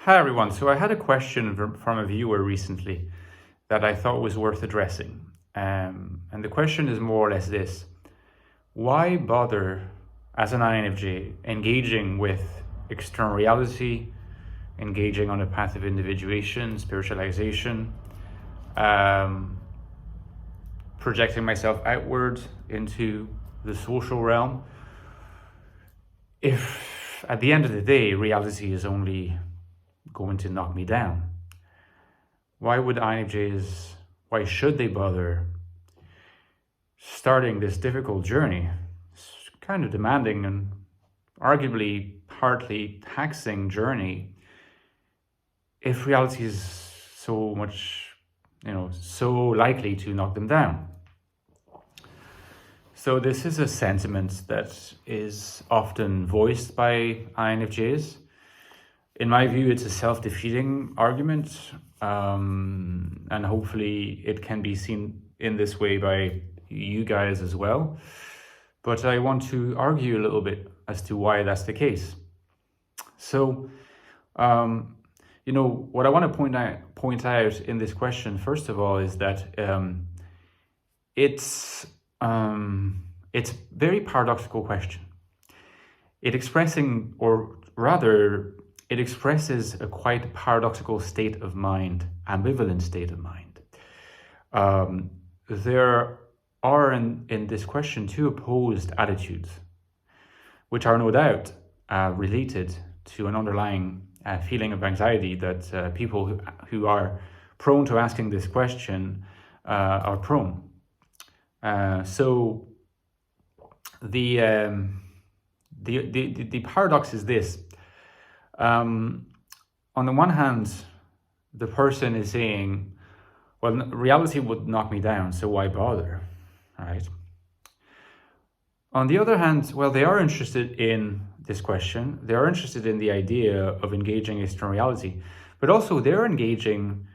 Hi everyone. So I had a question from a viewer recently that I thought was worth addressing. And the question is more or less this. Why bother as an INFJ engaging with external reality, engaging on a path of individuation, spiritualization, projecting myself outward into the social realm, if at the end of the day reality is only going to knock me down? Why would INFJs, why should they bother starting this difficult journey? It's kind of demanding and arguably partly taxing journey if reality is so much, so likely to knock them down. So this is a sentiment that is often voiced by INFJs. In my view, it's a self-defeating argument, and hopefully it can be seen in this way by you guys as well. But I want to argue a little bit as to why that's the case. So, what I want to point out in this question, first of all, is that it's a very paradoxical question. It expresses a quite paradoxical state of mind, ambivalent state of mind. There are in this question two opposed attitudes, which are no doubt related to an underlying feeling of anxiety that people who are prone to asking this question are prone. So the paradox is this. On the one hand, the person is saying, well, reality would knock me down, so why bother, right? On the other hand, well, they are interested in this question. They are interested in the idea of engaging external reality, but also they're engaging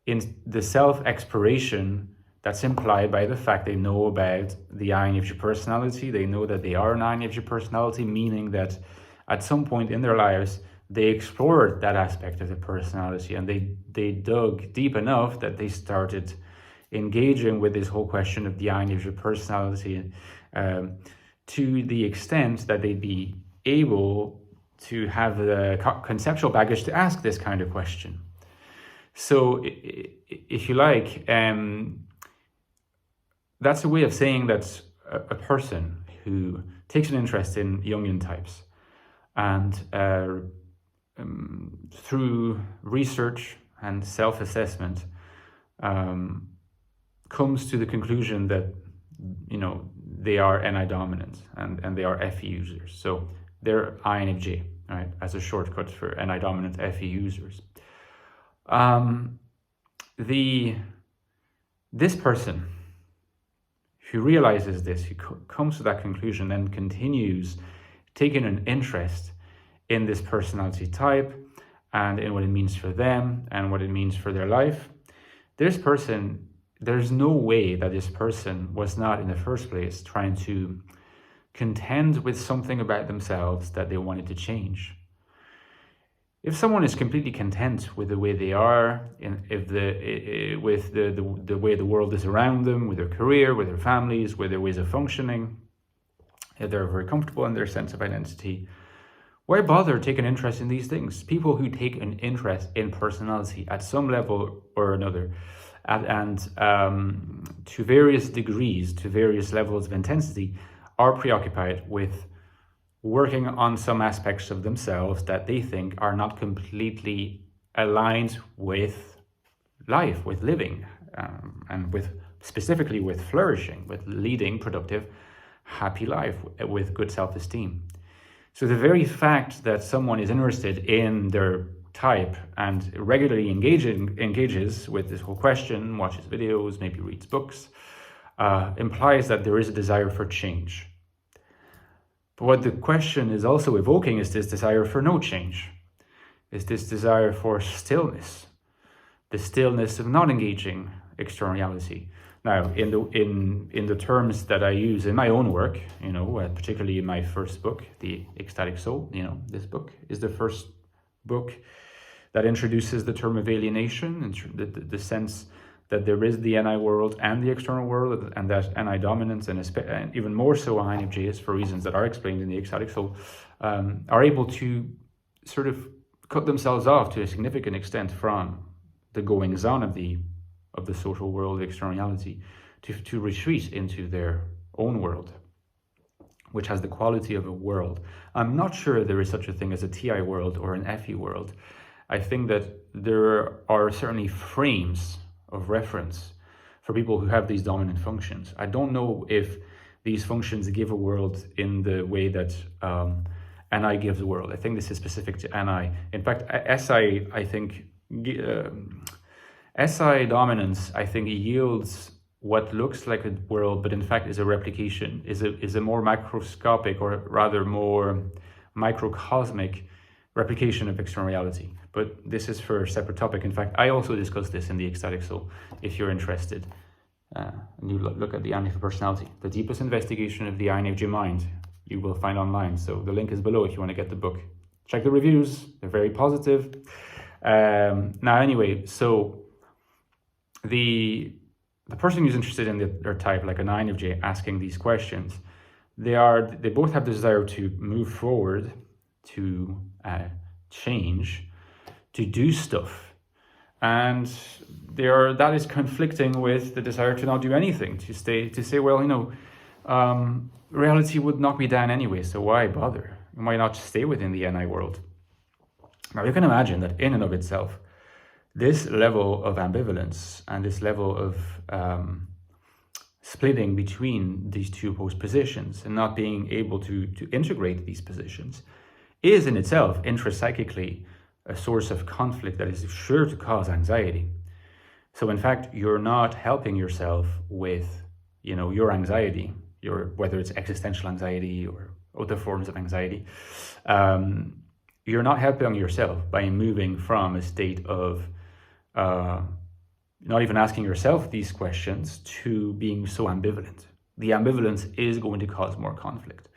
in the self-exploration that's implied by the fact they know about the INFJ personality. They know that they are an INFJ personality, meaning that at some point in their lives, they explored that aspect of the personality and they dug deep enough that they started engaging with this whole question of the INFJ personality to the extent that they'd be able to have the conceptual baggage to ask this kind of question. So if you like, that's a way of saying that a person who takes an interest in Jungian types and through research and self-assessment comes to the conclusion that they are NI dominant and they are FE users. So they're INFJ, right, as a shortcut for NI dominant FE users. This person who realizes this, who comes to that conclusion and continues taking an interest in this personality type and in what it means for them and what it means for their life, there's no way that this person was not in the first place trying to contend with something about themselves that they wanted to change. If someone is completely content with the way they are, with the way the world is around them, with their career, with their families, with their ways of functioning, if they're very comfortable in their sense of identity, why bother taking interest in these things? People who take an interest in personality at some level or another, and to various degrees, to various levels of intensity, are preoccupied with working on some aspects of themselves that they think are not completely aligned with life, with living, and specifically with flourishing, with leading productive, happy life with good self-esteem. So the very fact that someone is interested in their type and regularly engages with this whole question, watches videos, maybe reads books, implies that there is a desire for change. But what the question is also evoking is this desire for no change, is this desire for stillness, the stillness of not engaging external reality. Now, in the terms that I use in my own work, particularly in my first book, the Ecstatic Soul, this book is the first book that introduces the term of alienation, and the sense that there is the NI world and the external world, and that NI dominance, and even more so INFJs, for reasons that are explained in the Ecstatic Soul, are able to sort of cut themselves off to a significant extent from the goings on of the social world, externality, to retreat into their own world, which has the quality of a world. I'm not sure there is such a thing as a TI world or an FE world. I think that there are certainly frames of reference for people who have these dominant functions. I don't know if these functions give a world in the way that NI gives a world. I think this is specific to NI. In fact, SI, I think, SI dominance, I think, yields what looks like a world, but in fact is a replication, is a more macroscopic, or rather more microcosmic replication of external reality. But this is for a separate topic. In fact, I also discuss this in the Ecstatic Soul, if you're interested. And you look at the INFJ personality, the deepest investigation of the INFJ mind, you will find online. So the link is below if you want to get the book. Check the reviews, they're very positive. Now, anyway, so the person who's interested in their type, like an INFJ, asking these questions, they both have the desire to move forward, to change, to do stuff, and that is conflicting with the desire to not do anything, to say, well, you know, reality would knock me down anyway, so why bother? Why not stay within the NI world? Now you can imagine that in and of itself, this level of ambivalence and this level of splitting between these two opposed positions and not being able to integrate these positions is in itself intrapsychically a source of conflict that is sure to cause anxiety. So in fact, you're not helping yourself with, you know, your anxiety, whether it's existential anxiety or other forms of anxiety. You're not helping yourself by moving from a state of not even asking yourself these questions to being so ambivalent. The ambivalence is going to cause more conflict.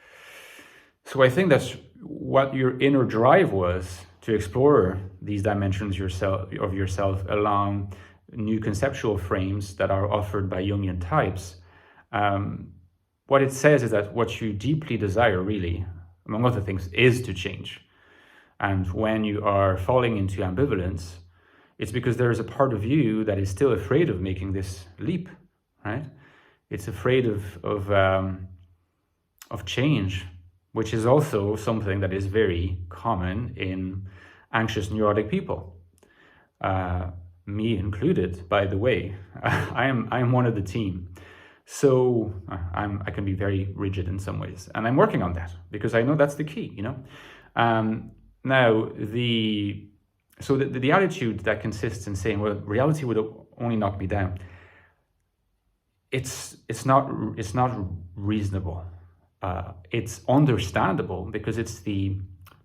So I think that's what your inner drive was, to explore these dimensions of yourself along new conceptual frames that are offered by Jungian types. What it says is that what you deeply desire, really, among other things, is to change. And when you are falling into ambivalence, it's because there is a part of you that is still afraid of making this leap, right? It's afraid of change, which is also something that is very common in anxious, neurotic people. Me included, by the way. I am one of the team. So I can be very rigid in some ways, and I'm working on that because I know that's the key, you know. Now, the attitude that consists in saying, well, reality would only knock me down, it's not reasonable. It's understandable because it's the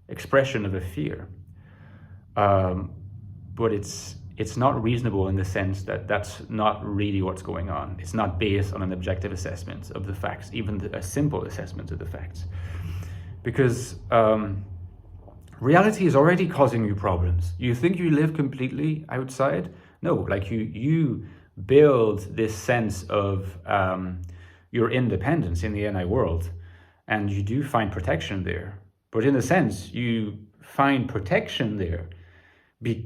expression of a fear, but it's not reasonable in the sense that that's not really what's going on. It's not based on an objective assessment of the facts, even a simple assessment of the facts, because reality is already causing you problems. You think you live completely outside? No, like you build this sense of your independence in the NI world, and you do find protection there. But in a sense, you find protection there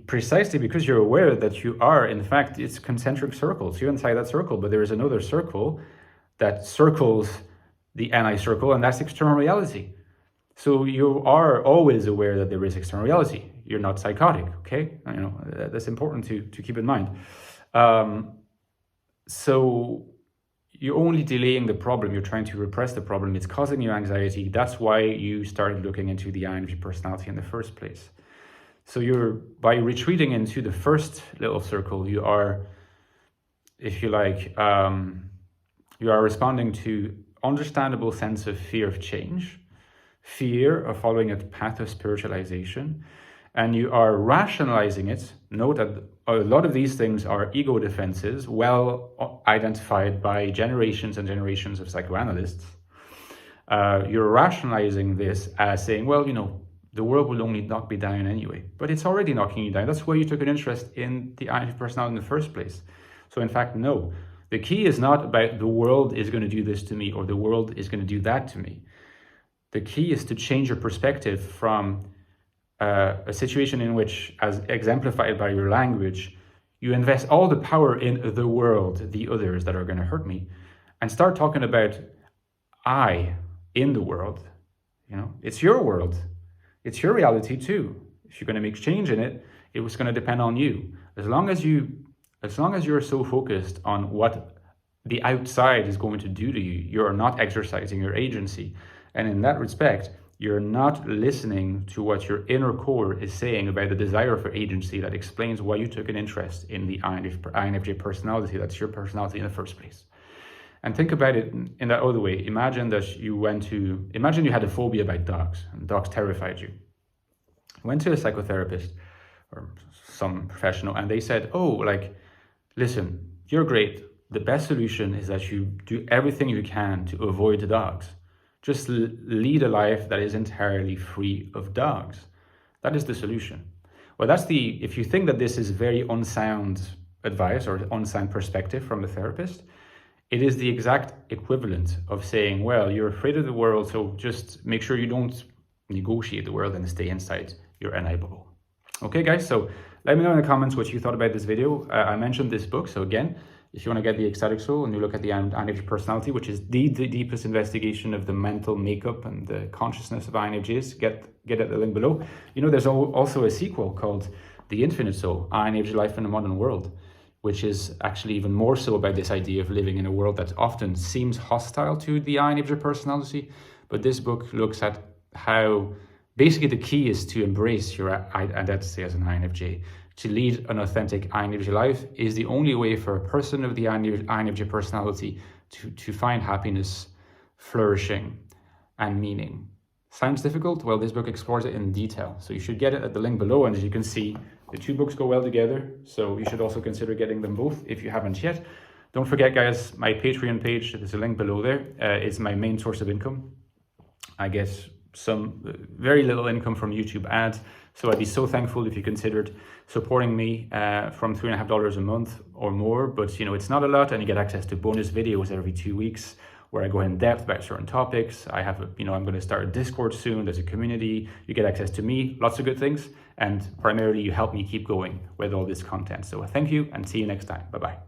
precisely because you're aware that you are, in fact, it's concentric circles. You're inside that circle, but there is another circle that circles the NI circle, and that's external reality. So you are always aware that there is external reality. You're not psychotic, okay? You know, that's important to keep in mind. So you're only delaying the problem. You're trying to repress the problem. It's causing you anxiety. That's why you started looking into the INFJ personality in the first place. So by retreating into the first little circle, you are, if you like, you are responding to understandable sense of fear of change, fear of following a path of spiritualization, and you are rationalizing it. Note that a lot of these things are ego defenses, well identified by generations and generations of psychoanalysts. You're rationalizing this as saying, well, you know, the world will only knock me down anyway. But it's already knocking you down. That's why you took an interest in the INFJ personality in the first place. So in fact, no. The key is not about the world is going to do this to me or the world is going to do that to me. The key is to change your perspective from a situation in which, as exemplified by your language, you invest all the power in the world, the others that are going to hurt me, and start talking about I in the world. You know, it's your world. It's your reality too. If you're going to make change in it, it was going to depend on you. As long as you're so focused on what the outside is going to do to you, you're not exercising your agency. And in that respect, you're not listening to what your inner core is saying about the desire for agency that explains why you took an interest in the INFJ personality. That's your personality in the first place. And think about it in that other way. Imagine you had a phobia about dogs, and dogs terrified you. You went to a psychotherapist or some professional, and they said, oh, like, listen, you're great. The best solution is that you do everything you can to avoid the dogs. Just lead a life that is entirely free of dogs. That is the solution. Well, if you think that this is very unsound advice or unsound perspective from a therapist, it is the exact equivalent of saying, well, you're afraid of the world, so just make sure you don't negotiate the world and stay inside your inner bubble. Okay, guys, so let me know in the comments what you thought about this video. I mentioned this book, so again, if you want to get the Ecstatic Soul and you look at the INFJ personality, which is the deepest investigation of the mental makeup and the consciousness of INFJs, get at the link below. You know, there's also a sequel called The Infinite Soul, INFJ Life in a Modern World, which is actually even more so about this idea of living in a world that often seems hostile to the INFJ personality. But this book looks at how basically the key is to embrace your identity as an INFJ. To lead an authentic INFJ life is the only way for a person of the INFJ personality to find happiness, flourishing, and meaning. Sounds difficult? Well, this book explores it in detail. So you should get it at the link below. And as you can see, the two books go well together. So you should also consider getting them both if you haven't yet. Don't forget, guys, my Patreon page, there's a link below there. It's my main source of income. I get some very little income from YouTube ads. So I'd be so thankful if you considered supporting me from $3.50 a month or more. But, you know, it's not a lot, and you get access to bonus videos every 2 weeks where I go in depth about certain topics. I'm going to start a Discord soon. There's a community. You get access to me, lots of good things. And primarily, you help me keep going with all this content. So thank you, and see you next time. Bye-bye.